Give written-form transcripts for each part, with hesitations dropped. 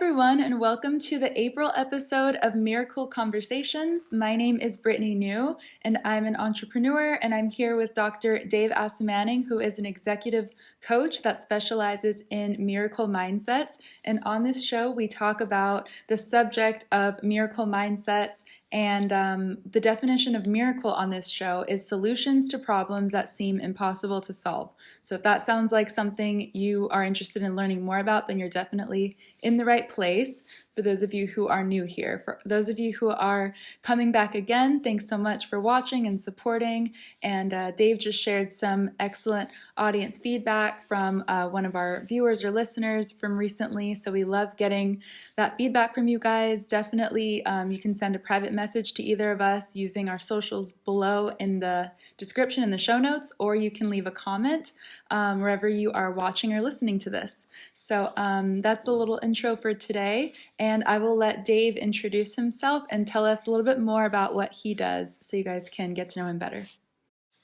everyone, and welcome to the April episode of Miracle Conversations. My name is Brittany New, and I'm an entrepreneur, and I'm here with Dr. Dave Asomaning, who is an executive coach that specializes in miracle mindsets. And on this show, we talk about the subject of miracle mindsets, and the definition of miracle on this show is solutions to problems that seem impossible to solve. So if that sounds like something you are interested in learning more about, then you're definitely in the right place. For those of you who are new here, for those of you who are coming back again, thanks so much for watching and supporting. And Dave just shared some excellent audience feedback from one of our viewers or listeners from recently. So we love getting that feedback from you guys. Definitely, you can send a private message to either of us using our socials below in the description in the show notes, or you can leave a comment wherever you are watching or listening to this. So that's a little intro for today, and I will let Dave introduce himself and tell us a little bit more about what he does so you guys can get to know him better.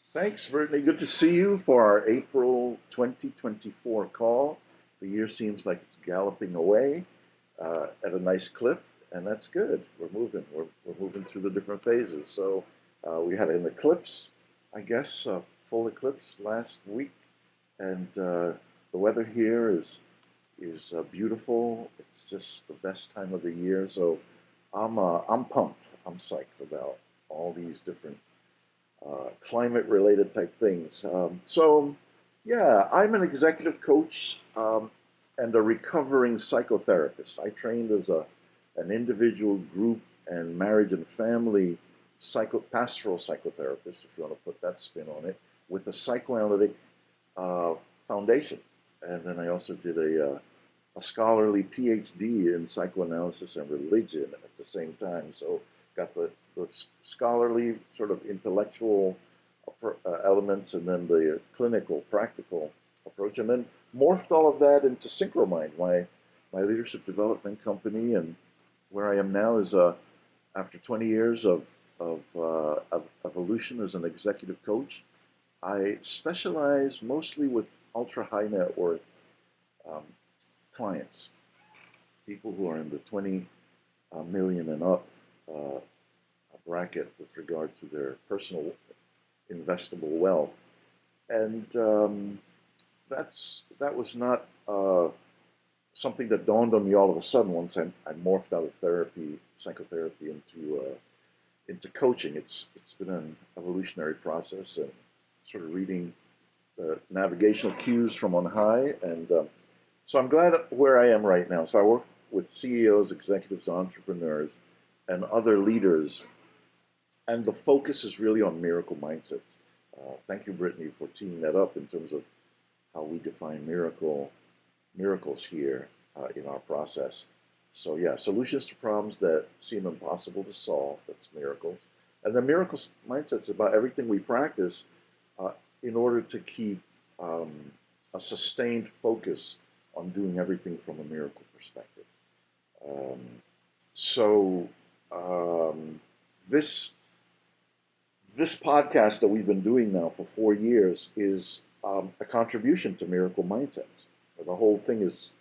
Thanks, Brittany. Good to see you for our April 2024 call. The year seems like it's galloping away at a nice clip, and that's good. We're moving. We're moving through the different phases. So we had an eclipse, I guess, a full eclipse last week, and the weather here is beautiful. It's just the best time of the year. So I'm pumped. I'm psyched about all these different climate-related type things. Yeah, I'm an executive coach and a recovering psychotherapist. I trained as an individual, group, and marriage and family pastoral psychotherapist, if you want to put that spin on it, with a psychoanalytic foundation. And then I also did a scholarly Ph.D. in psychoanalysis and religion at the same time. So got the scholarly sort of intellectual elements and then the clinical, practical approach. And then morphed all of that into Synchromine, my leadership development company. And where I am now is after 20 years of evolution as an executive coach, I specialize mostly with ultra-high net worth clients, people who are in the 20 million and up bracket with regard to their personal investable wealth. And that was not something that dawned on me all of a sudden once I morphed out of psychotherapy into coaching. It's been an evolutionary process and sort of reading the navigational cues from on high. And so I'm glad where I am right now. So I work with CEOs, executives, entrepreneurs, and other leaders. And the focus is really on miracle mindsets. Thank you, Brittany, for teeing that up in terms of how we define miracles here in our process. So yeah, solutions to problems that seem impossible to solve, that's miracles. And the miracle mindset is about everything we practice in order to keep a sustained focus on doing everything from a miracle perspective. This podcast that we've been doing now for 4 years is a contribution to miracle mindsets. The whole thing is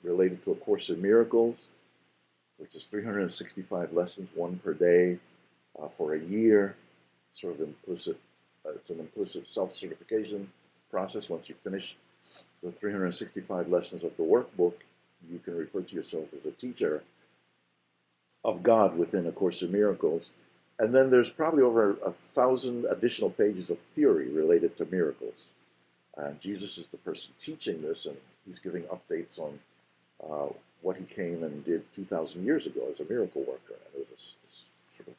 related to A Course in Miracles, which is 365 lessons, one per day, for a year. Sort of implicit. It's an implicit self-certification process. Once you finish the 365 lessons of the workbook, you can refer to yourself as a teacher of God within A Course in Miracles. And then there's probably over 1,000 additional pages of theory related to miracles. And Jesus is the person teaching this, and he's giving updates on what he came and did 2,000 years ago as a miracle worker. And it was this sort of,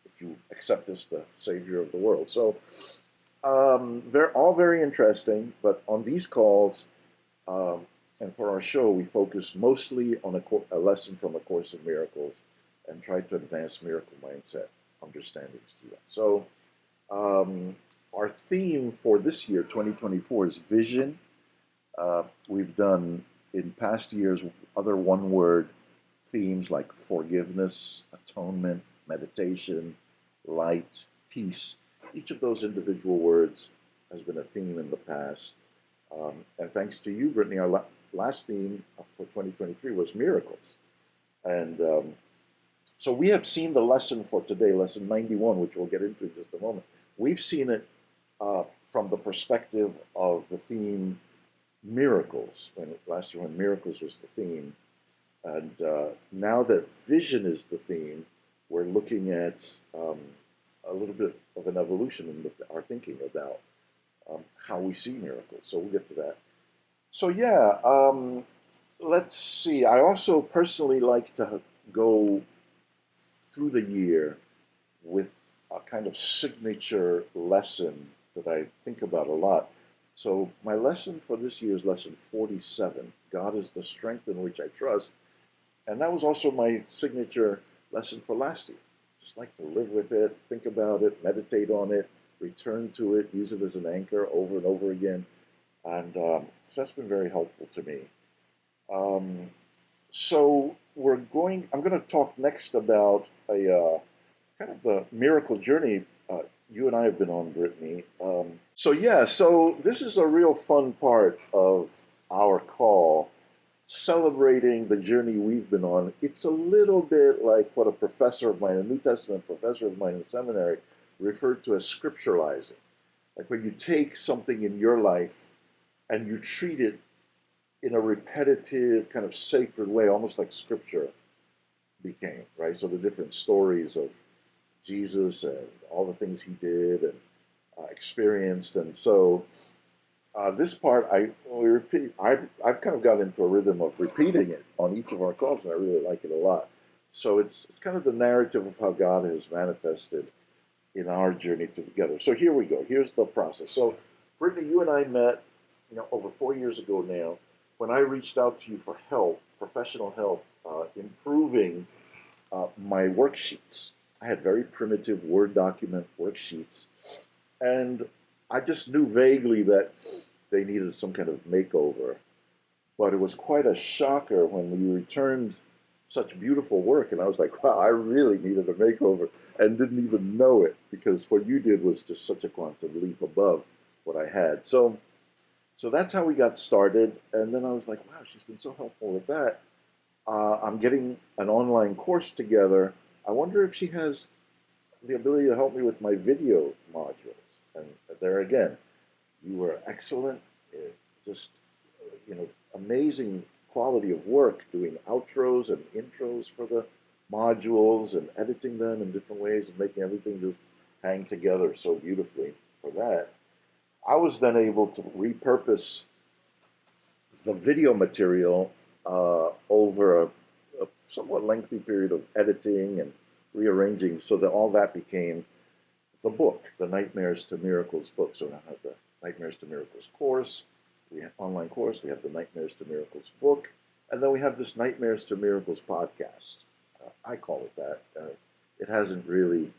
if you accept this, the savior of the world. So they're all very interesting, but on these calls and for our show, we focus mostly on a lesson from A Course in Miracles and try to advance miracle mindset understandings through that. So our theme for this year, 2024, is vision. We've done in past years other one-word themes like forgiveness, atonement, meditation, light, peace. Each of those individual words has been a theme in the past. And thanks to you, Brittany, last theme for 2023 was miracles. And so we have seen the lesson for today, lesson 91, which we'll get into in just a moment. We've seen it from the perspective of the theme miracles. Last year when miracles was the theme. And now that vision is the theme, we're looking at a little bit of an evolution in our thinking about how we see miracles. So we'll get to that. So yeah, let's see. I also personally like to go through the year with a kind of signature lesson that I think about a lot. So my lesson for this year is lesson 47. God is the strength in which I trust. And that was also my signature lesson for last year. Just like to live with it, think about it, meditate on it, return to it, use it as an anchor over and over again. And so that's been very helpful to me. So I'm going to talk next about a kind of the miracle journey you and I have been on, Brittany. So this is a real fun part of our call, celebrating the journey we've been on. It's a little bit like what a New Testament professor of mine in seminary, referred to as scripturalizing. Like when you take something in your life and you treat it in a repetitive, kind of sacred way, almost like scripture became, right? So the different stories of Jesus and all the things he did and experienced. And so this part, I've kind of got into a rhythm of repeating it on each of our calls, and I really like it a lot. So it's kind of the narrative of how God has manifested in our journey together. So here we go. Here's the process. So Brittany, you and I met, over 4 years ago now, when I reached out to you for help, professional help, improving my worksheets. I had very primitive Word document worksheets, and I just knew vaguely that they needed some kind of makeover. But it was quite a shocker when you returned such beautiful work, and I was like, wow, I really needed a makeover and didn't even know it, because what you did was just such a quantum leap above what I had. So that's how we got started, and then I was like, wow, she's been so helpful with that. I'm getting an online course together. I wonder if she has the ability to help me with my video modules. And there again, you were excellent. Just, amazing quality of work doing outros and intros for the modules and editing them in different ways and making everything just hang together so beautifully for that. I was then able to repurpose the video material over a somewhat lengthy period of editing and rearranging, so that all that became the book, the Nightmares to Miracles book. So I have the Nightmares to Miracles course, we have online course, we have the Nightmares to Miracles book, and then we have this Nightmares to Miracles podcast. I call it that. It hasn't really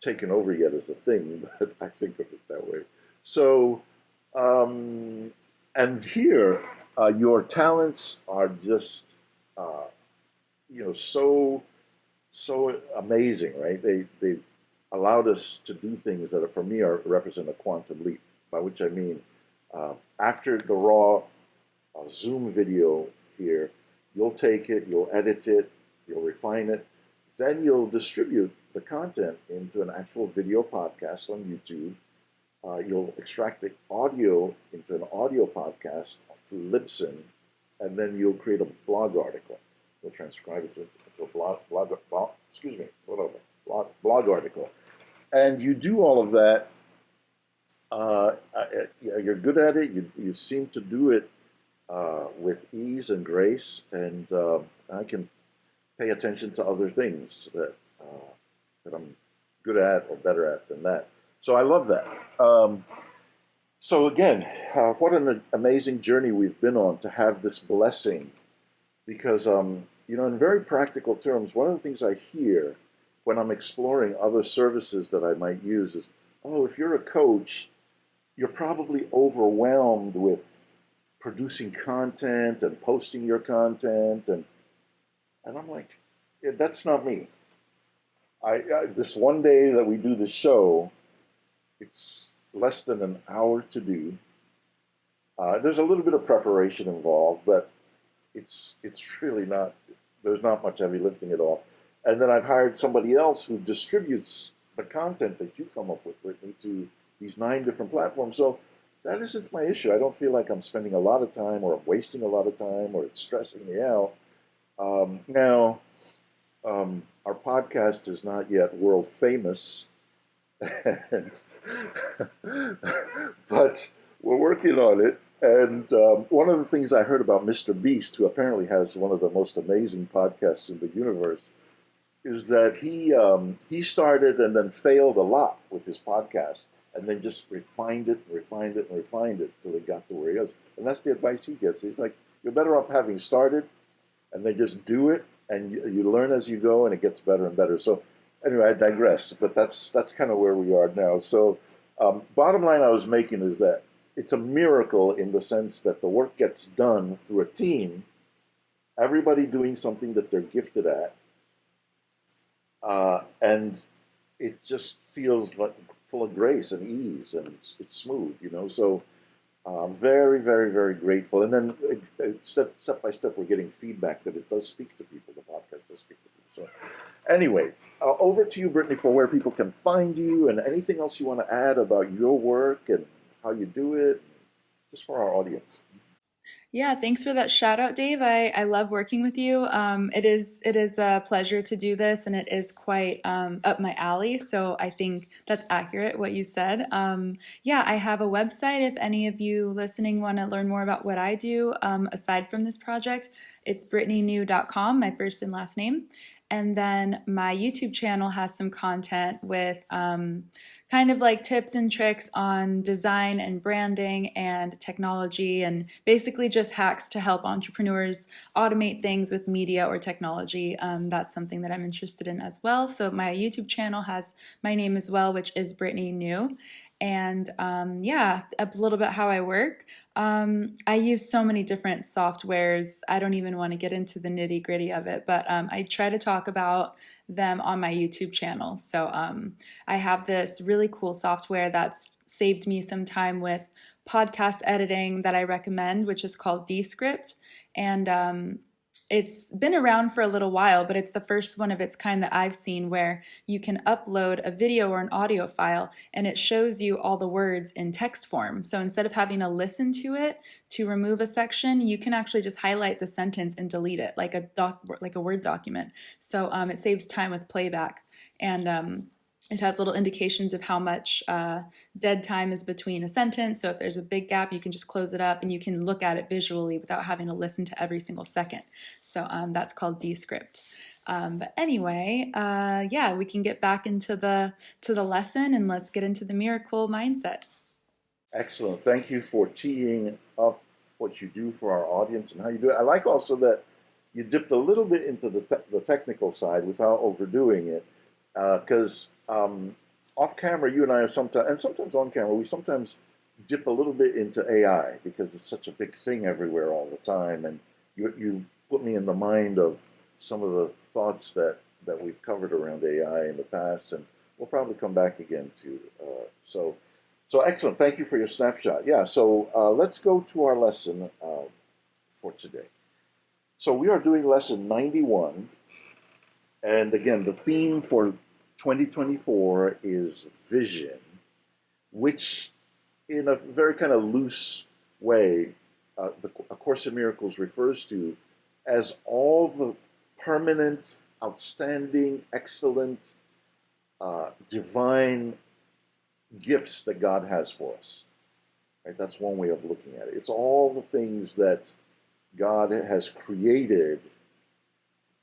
taken over yet as a thing, but I think of it that way. So, and here, your talents are just, so amazing, right? They've allowed us to do things that, for me, represent a quantum leap. By which I mean, after the raw Zoom video here, you'll take it, you'll edit it, you'll refine it, then you'll distribute the content into an actual video podcast on YouTube. You'll extract the audio into an audio podcast through Libsyn, and then you'll create a blog article. You'll transcribe it to a blog article. And you do all of that. You're good at it. You seem to do it with ease and grace, and I can pay attention to other things that I'm good at or better at than that. So I love that. So again, what an amazing journey we've been on to have this blessing. Because, in very practical terms, one of the things I hear when I'm exploring other services that I might use is, oh, if you're a coach, you're probably overwhelmed with producing content and posting your content. And I'm like, yeah, that's not me. This one day that we do the show, it's less than an hour to do. There's a little bit of preparation involved, but it's really not. There's not much heavy lifting at all. And then I've hired somebody else who distributes the content that you come up with, Brittany, to these 9 different platforms. So that isn't my issue. I don't feel like I'm spending a lot of time or I'm wasting a lot of time or it's stressing me out. Now, our podcast is not yet world famous, and, but we're working on it. And one of the things I heard about Mr. Beast, who apparently has one of the most amazing podcasts in the universe, is that he started and then failed a lot with his podcast, and then just refined it, refined it, and refined it till he got to where he is. And that's the advice he gets. He's like, you're better off having started and then just do it, and you learn as you go, and it gets better and better. So anyway, I digress, but that's kind of where we are now. So bottom line I was making is that it's a miracle in the sense that the work gets done through a team, everybody doing something that they're gifted at, and it just feels like full of grace and ease, and it's smooth, you know. So very, very, very grateful. And then step by step, we're getting feedback that it does speak to people. The podcast does speak to people. So anyway, over to you, Brittany, for where people can find you and anything else you want to add about your work and how you do it, just for our audience. Yeah, thanks for that shout out, Dave. I love working with you. It is a pleasure to do this, and it is quite up my alley. So I think that's accurate what you said. Yeah, I have a website. If any of you listening want to learn more about what I do, aside from this project, it's brittanynew.com, my first and last name. And then my YouTube channel has some content with kind of like tips and tricks on design and branding and technology, and basically just hacks to help entrepreneurs automate things with media or technology. That's something that I'm interested in as well. So my YouTube channel has my name as well, which is Brittany New. And yeah, a little bit how I work. I use so many different softwares. I don't even want to get into the nitty gritty of it, but I try to talk about them on my YouTube channel. So I have this really cool software that's saved me some time with podcast editing that I recommend, which is called Descript. And it's been around for a little while, but it's the first one of its kind that I've seen where you can upload a video or an audio file and it shows you all the words in text form. So instead of having to listen to it to remove a section, you can actually just highlight the sentence and delete it like a Word document. So it saves time with playback, and it has little indications of how much dead time is between a sentence. So if there's a big gap, you can just close it up and you can look at it visually without having to listen to every single second. So that's called Descript. But anyway, yeah, we can get back into the lesson, and let's get into the miracle mindset. Excellent. Thank you for teeing up what you do for our audience and how you do it. I like also that you dipped a little bit into the technical side without overdoing it, because off camera, you and I are sometimes, and sometimes on camera, we sometimes dip a little bit into AI because it's such a big thing everywhere all the time. And you put me in the mind of some of the thoughts that we've covered around AI in the past, and we'll probably come back again to. So excellent. Thank you for your snapshot. Yeah. So let's go to our lesson for today. So we are doing lesson 91, and again, the theme for 2024 is vision, which, in a very kind of loose way, A Course in Miracles refers to as all the permanent, outstanding, excellent, divine gifts that God has for us. Right? That's one way of looking at it. It's all the things that God has created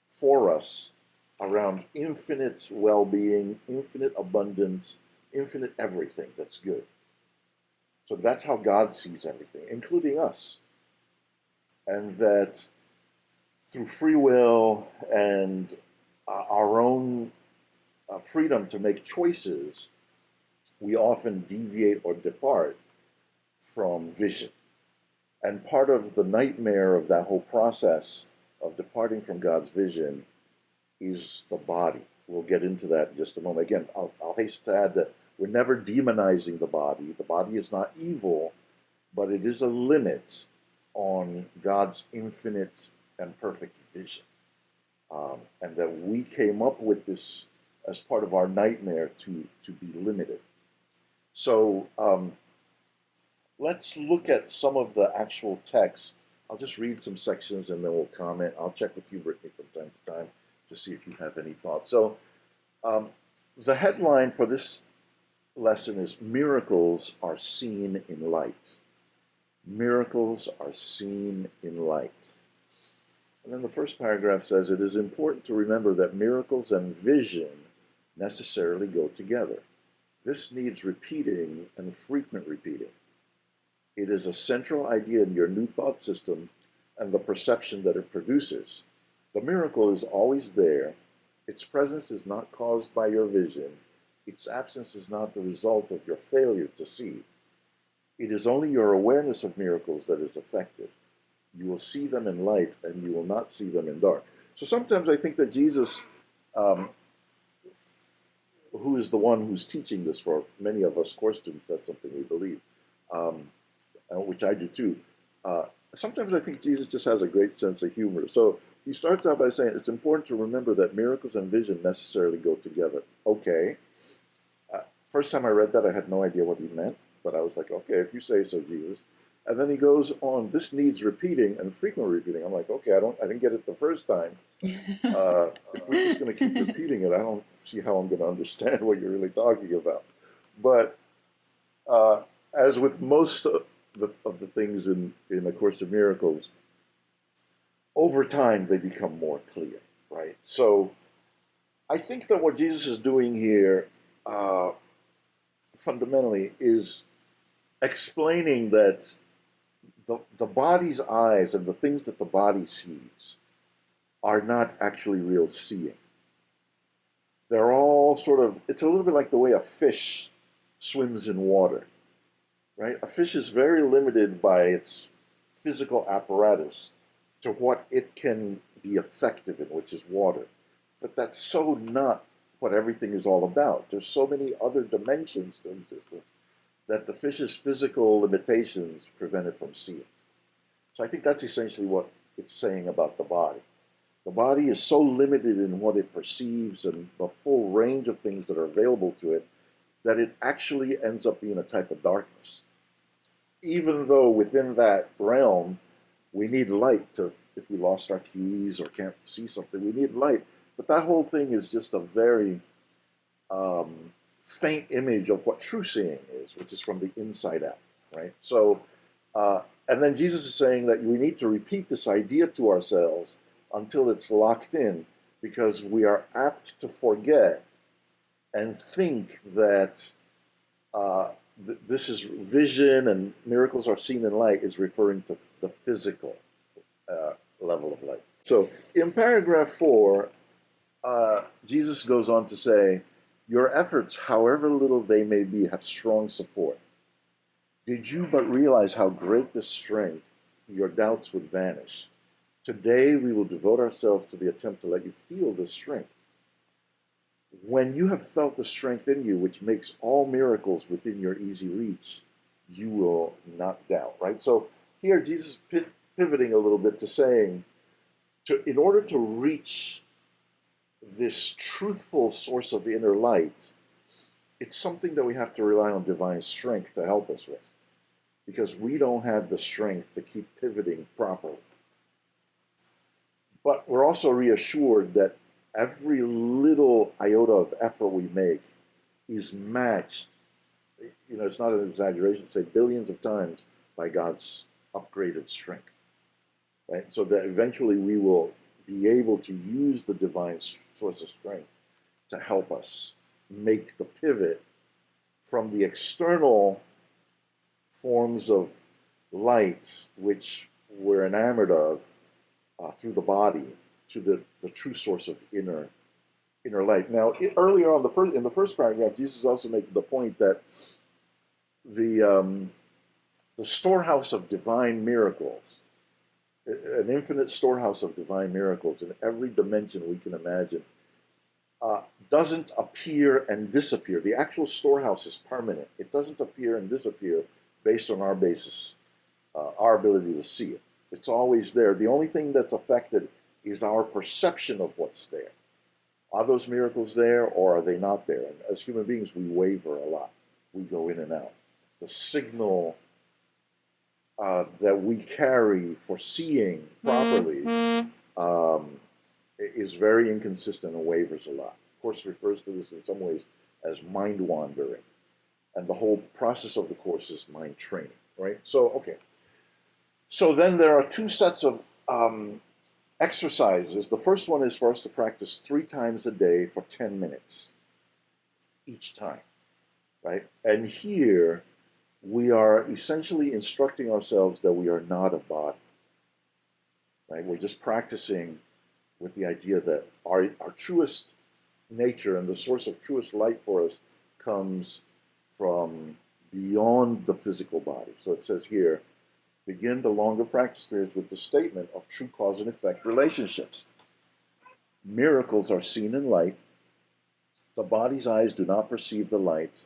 for us around infinite well-being, infinite abundance, infinite everything that's good. So that's how God sees everything, including us. And that through free will and our own freedom to make choices, we often deviate or depart from vision. And part of the nightmare of that whole process of departing from God's vision is the body. We'll get into that in just a moment. Again, I'll hasten to add that we're never demonizing the body. The body is not evil. but it is a limit on God's infinite and perfect vision. And that we came up with this as part of our nightmare to be limited. So let's look at some of the actual text. I'll just read some sections and then we'll comment. I'll check with you, Brittany, from time to time to see if you have any thoughts. So um, the headline for this lesson is Miracles Are Seen in Light. Miracles are seen in light. And then the first paragraph says, it is important to remember that miracles and vision necessarily go together. This needs repeating and frequent repeating. It is a central idea in your new thought system and the perception that it produces. The miracle is always there. Its presence is not caused by your vision. Its absence is not the result of your failure to see. It is only your awareness of miracles that is affected. You will see them in light and you will not see them in dark. So sometimes I think that Jesus, who is the one who's teaching this for many of us course students, that's something we believe, which I do too. Sometimes I think Jesus just has a great sense of humor. So he starts out by saying, it's important to remember that miracles and vision necessarily go together. Okay. First time I read that, I had no idea what he meant. But I was like, okay, if you say so, Jesus. And then he goes on, this needs repeating and frequent repeating. I'm like, okay, I didn't get it the first time. If we're just going to keep repeating it, I don't see how I'm going to understand what you're really talking about. But as with most of the things in A Course in Miracles, over time they become more clear, right? So I think that what Jesus is doing here fundamentally is explaining that the body's eyes and the things that the body sees are not actually real seeing. They're all sort of, it's a little bit like the way a fish swims in water, right? A fish is very limited by its physical apparatus to what it can be effective in, which is water. But that's so not what everything is all about. There's so many other dimensions to existence that the fish's physical limitations prevent it from seeing. So I think that's essentially what it's saying about the body. The body is so limited in what it perceives and the full range of things that are available to it that it actually ends up being a type of darkness. Even though within that realm, we need light to, if we lost our keys or can't see something, we need light. But that whole thing is just a very faint image of what true seeing is, which is from the inside out, right? So, and then Jesus is saying that we need to repeat this idea to ourselves until it's locked in, because we are apt to forget and think that this is vision and miracles are seen in light is referring to the physical level of light. So in paragraph 4, Jesus goes on to say, your efforts, however little they may be, have strong support. Did you but realize how great the strength, your doubts would vanish. Today we will devote ourselves to the attempt to let you feel this strength. When you have felt the strength in you, which makes all miracles within your easy reach, you will not doubt, right? So here Jesus pivoting a little bit to saying, in order to reach this truthful source of inner light, it's something that we have to rely on divine strength to help us with, because we don't have the strength to keep pivoting properly. But we're also reassured that every little iota of effort we make is matched, it's not an exaggeration to say billions of times, by God's upgraded strength, right? So that eventually we will be able to use the divine source of strength to help us make the pivot from the external forms of light, which we're enamored of through the body, to the true source of inner light. Now, earlier on, in the first paragraph, Jesus is also making the point that the storehouse of divine miracles, an infinite storehouse of divine miracles in every dimension we can imagine, doesn't appear and disappear. The actual storehouse is permanent. It doesn't appear and disappear based on our basis our ability to see it. It's always there. The only thing that's affected is our perception of what's there. Are those miracles there or are they not there? And as human beings, we waver a lot. We go in and out. The signal that we carry for seeing properly is very inconsistent and wavers a lot. Of course, refers to this in some ways as mind wandering. And the whole process of the course is mind training, right? So, okay. So then there are two sets of exercises. The first one is for us to practice 3 times a day for 10 minutes each time, right? And here we are essentially instructing ourselves that we are not a body, right? We're just practicing with the idea that our truest nature and the source of truest light for us comes from beyond the physical body. So it says here, begin the longer practice periods with the statement of true cause and effect relationships. Miracles are seen in light. The body's eyes do not perceive the light,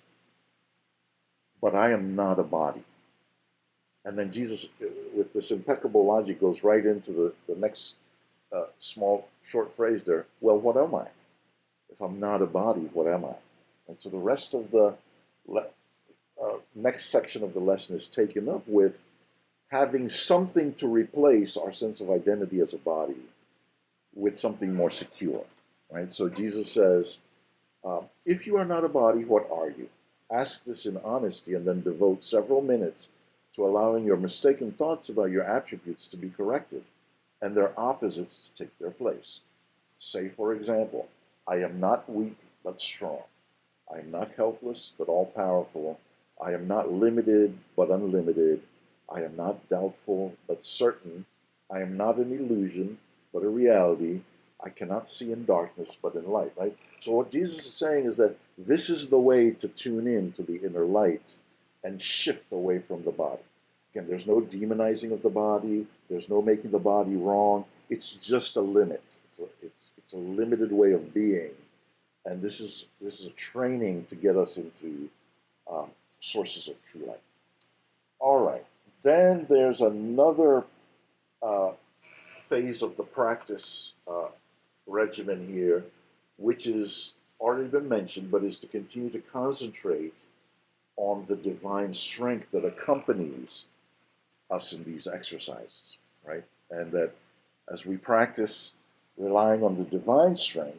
but I am not a body. And then Jesus, with this impeccable logic, goes right into the next small, short phrase there. Well, what am I? If I'm not a body, what am I? And so the rest of the next section of the lesson is taken up with having something to replace our sense of identity as a body with something more secure, right? So Jesus says, if you are not a body, what are you? Ask this in honesty and then devote several minutes to allowing your mistaken thoughts about your attributes to be corrected and their opposites to take their place. Say, for example, I am not weak but strong. I am not helpless but all-powerful. I am not limited but unlimited. I am not doubtful but certain. I am not an illusion but a reality. I cannot see in darkness but in light, right? So what Jesus is saying is that this is the way to tune in to the inner light and shift away from the body. Again, there's no demonizing of the body. There's no making the body wrong. It's just a limit. It's a limited way of being. And this is a training to get us into sources of true light. All right. Then there's another phase of the practice regimen here, which is already been mentioned, but is to continue to concentrate on the divine strength that accompanies us in these exercises, right? And that as we practice relying on the divine strength,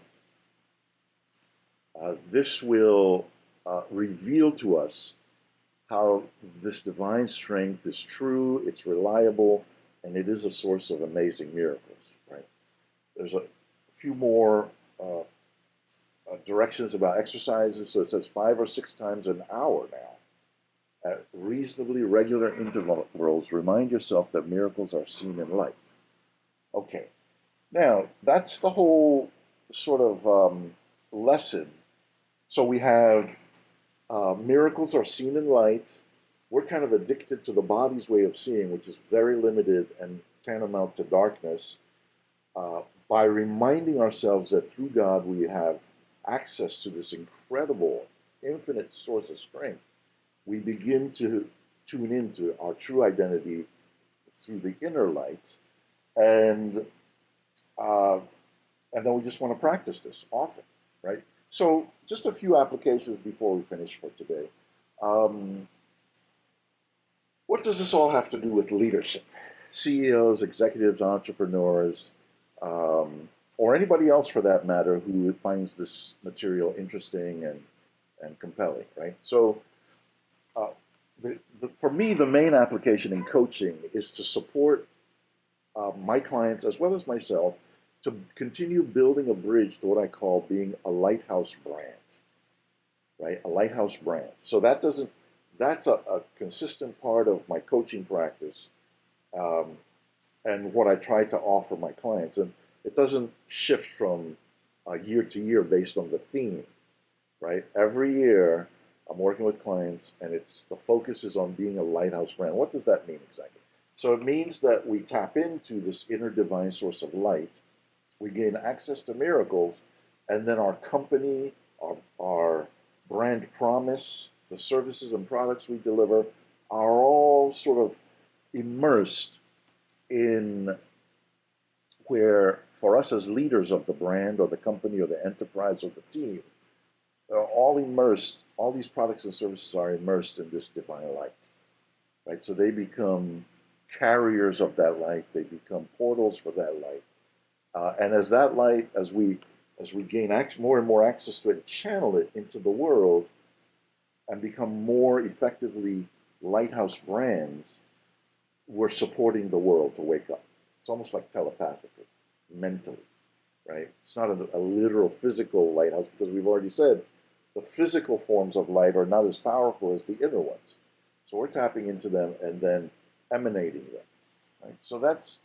this will reveal to us how this divine strength is true, it's reliable, and it is a source of amazing miracles, right? There's a few more directions about exercises. So it says 5 or 6 times an hour now. At reasonably regular intervals, remind yourself that miracles are seen in light. Okay, now that's the whole sort of lesson. So we have miracles are seen in light. We're kind of addicted to the body's way of seeing, which is very limited and tantamount to darkness. By reminding ourselves that through God we have access to this incredible, infinite source of strength, we begin to tune into our true identity through the inner light, and then we just want to practice this often, right? So just a few applications before we finish for today. What does this all have to do with leadership? CEOs, executives, entrepreneurs, or anybody else for that matter who finds this material interesting and compelling, right? So for me, the main application in coaching is to support my clients as well as myself to continue building a bridge to what I call being a lighthouse brand, right? A lighthouse brand. So that's a consistent part of my coaching practice and what I try to offer my clients. And it doesn't shift from year to year based on the theme, right? Every year I'm working with clients and the focus is on being a lighthouse brand. What does that mean exactly? So it means that we tap into this inner divine source of light, we gain access to miracles, and then our company, our brand promise, the services and products we deliver are all sort of immersed in where, for us as leaders of the brand or the company or the enterprise or the team, they're all immersed, all these products and services are immersed in this divine light, right? So they become carriers of that light, they become portals for that light. And as that light, as we gain more and more access to it, channel it into the world and become more effectively lighthouse brands, we're supporting the world to wake up. It's almost like telepathically, mentally, right? It's not a literal physical lighthouse because we've already said the physical forms of light are not as powerful as the inner ones. So we're tapping into them and then emanating them, right? So that's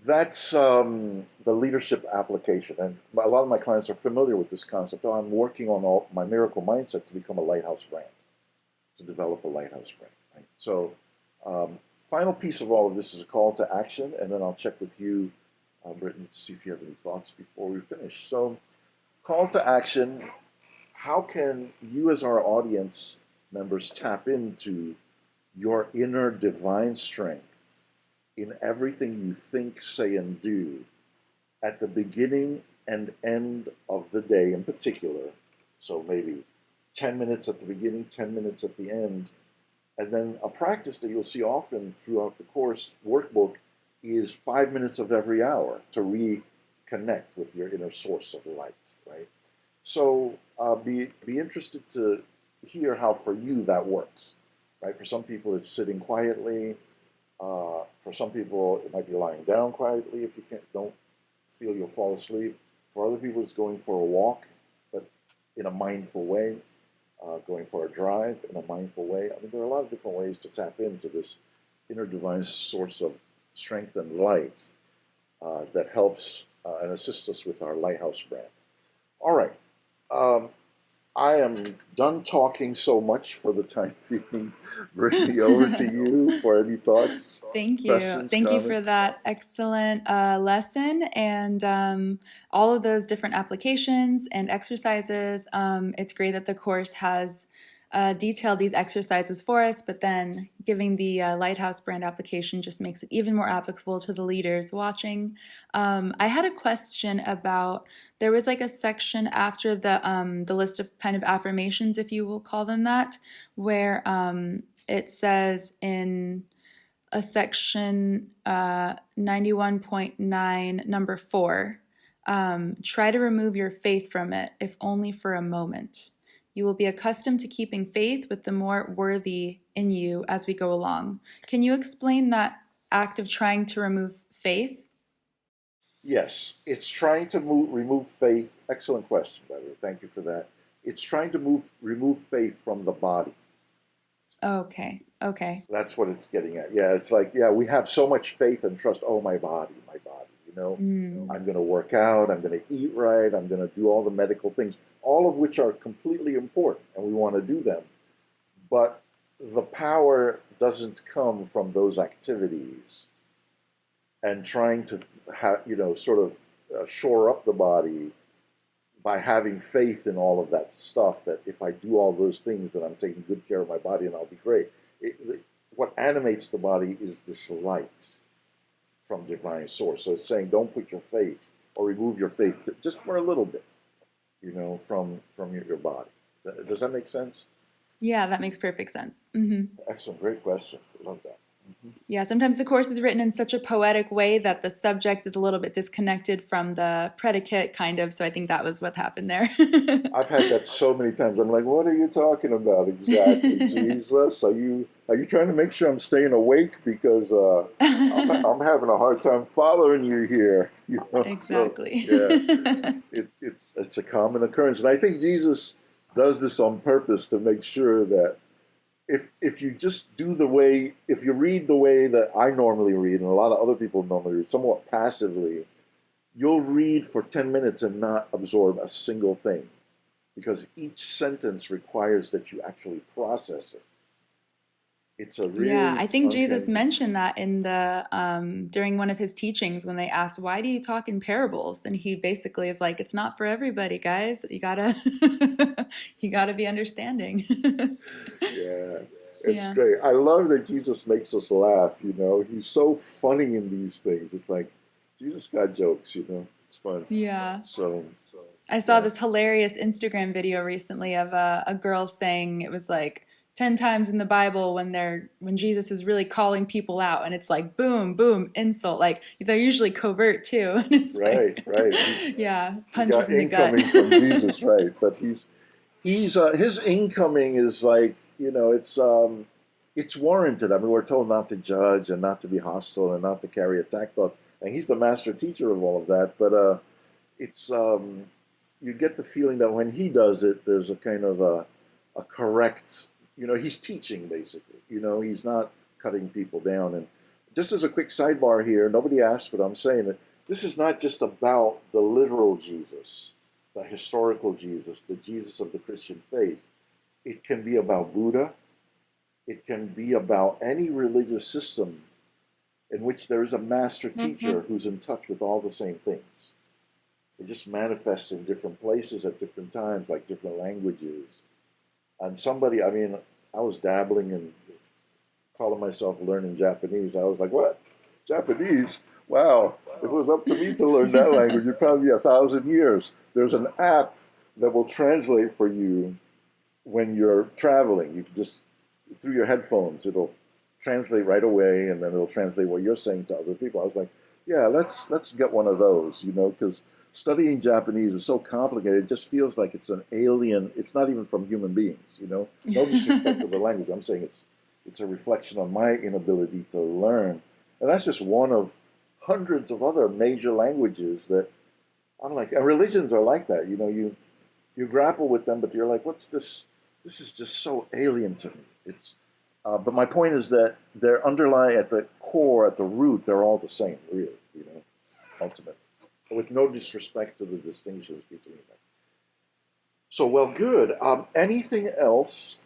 the leadership application. And a lot of my clients are familiar with this concept. Oh, I'm working on my miracle mindset to become a lighthouse brand, to develop a lighthouse brand, right? So final piece of all of this is a call to action, and then I'll check with you, Brittany, to see if you have any thoughts before we finish. So call to action, how can you as our audience members tap into your inner divine strength in everything you think, say, and do at the beginning and end of the day in particular? So maybe 10 minutes at the beginning, 10 minutes at the end. And then a practice that you'll see often throughout the course workbook is 5 minutes of every hour to reconnect with your inner source of light, right? So be interested to hear how for you that works, right? For some people, it's sitting quietly. For some people, it might be lying down quietly if you don't feel you'll fall asleep. For other people, it's going for a walk, but in a mindful way, going for a drive in a mindful way. I mean, there are a lot of different ways to tap into this inner divine source of strength and light that helps and assists us with our lighthouse brand. All right. I am done talking so much for the time being. Brittany, over to you for any thoughts, Thank you. questions, Thank you for comments. that excellent lesson and all of those different applications and exercises. It's great that the course has detailed these exercises for us, but then giving the Lighthouse brand application just makes it even more applicable to the leaders watching. I had a question about, there was like a section after the list of kind of affirmations, if you will call them that, where it says in a section 91.9, number 4, try to remove your faith from it, if only for a moment. You will be accustomed to keeping faith with the more worthy in you as we go along. Can you explain that act of trying to remove faith? Yes, it's trying to remove faith. Excellent question, by the way. Thank you for that. It's trying to remove faith from the body. Okay. That's what it's getting at. Yeah, it's like, yeah, we have so much faith and trust. Oh, my body, you know, I'm going to work out, I'm going to eat right, I'm going to do all the medical things, all of which are completely important, and we want to do them. But the power doesn't come from those activities. And trying to sort of shore up the body by having faith in all of that stuff, that if I do all those things, then I'm taking good care of my body and I'll be great. What animates the body is this light from divine source. So it's saying, don't put your faith or remove your faith just for a little bit, from your body. Does that make sense? Yeah, that makes perfect sense. Excellent. Great question. Love that. Yeah, sometimes the course is written in such a poetic way that the subject is a little bit disconnected from the predicate, kind of. So I think that was what happened there. I've had that so many times. I'm like, what are you talking about exactly, Jesus? Are you trying to make sure I'm staying awake? Because I'm having a hard time following you here. Exactly. So, yeah, it's a common occurrence, and I think Jesus does this on purpose to make sure that if you just if you read the way that I normally read, and a lot of other people normally read, somewhat passively, you'll read for 10 minutes and not absorb a single thing, because each sentence requires that you actually process it. It's a really Yeah, I think Jesus uncanny. mentioned that in the during one of his teachings when they asked, "Why do you talk in parables?" And he basically is like, "It's not for everybody, guys. You gotta you gotta be understanding." Yeah. It's Yeah. great. I love that Jesus makes us laugh, you know. He's so funny in these things. It's like Jesus got jokes, you know. It's fun. Yeah. So, I saw yeah. this hilarious Instagram video recently of a girl saying it was like 10 times in the Bible when Jesus is really calling people out, and it's like boom, boom, insult. Like they're usually covert too. And it's Right, like right. He's yeah, we punches got in the gut. incoming from Jesus, right? But he's his incoming is like, you know, it's warranted. I mean, we're told not to judge and not to be hostile and not to carry attack thoughts, and he's the master teacher of all of that. But it's you get the feeling that when he does it, there's a kind of a correct, you know, he's teaching basically. You know, he's not cutting people down. And just as a quick sidebar here, nobody asked, but I'm saying that this is not just about the literal Jesus, the historical Jesus, the Jesus of the Christian faith. It can be about Buddha. It can be about any religious system in which there is a master teacher who's in touch with all the same things. It just manifests in different places at different times, like different languages. And somebody, I mean, I was dabbling in calling myself learning Japanese. I was like, what? Japanese? Wow. If it was up to me to learn that language, it'd probably be 1,000 years. There's an app that will translate for you when you're traveling. You can just, through your headphones, it'll translate right away, and then it'll translate what you're saying to other people. I was like, yeah, let's get one of those, you know, because studying Japanese is so complicated. It just feels like it's an alien. It's not even from human beings, you know. No disrespect to the language. I'm saying it's a reflection on my inability to learn, and that's just one of hundreds of other major languages that I'm like. And religions are like that, you know. You grapple with them, but you're like, what's this? This is just so alien to me. But my point is that they're underlying at the core, at the root, they're all the same, really, you know, ultimately, with no disrespect to the distinctions between them. So, well, good. Anything else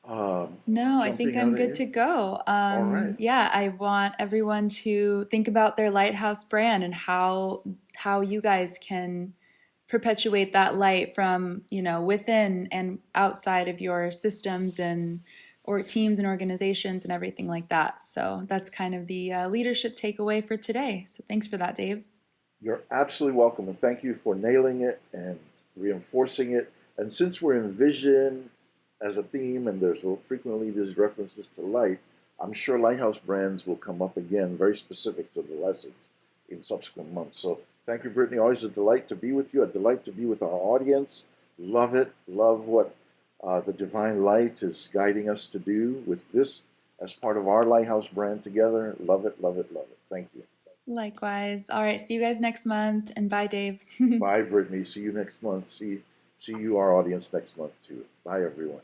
No, I think jumping out I'm at good you? to go. All right. Yeah, I want everyone to think about their lighthouse brand and how you guys can perpetuate that light from, you know, within and outside of your systems and or teams and organizations and everything like that. So that's kind of the leadership takeaway for today. So thanks for that, Dave. You're absolutely welcome, and thank you for nailing it and reinforcing it. And since we're in vision as a theme, and there's frequently these references to light, I'm sure Lighthouse brands will come up again, very specific to the lessons in subsequent months. So thank you, Brittany. Always a delight to be with you. A delight to be with our audience. Love it. Love what the divine light is guiding us to do with this as part of our Lighthouse brand together. Love it. Love it. Love it. Thank you. Likewise. All right, see you guys next month and bye, Dave. Bye, Brittany. See you next month. See you, our audience, next month, too. Bye, everyone.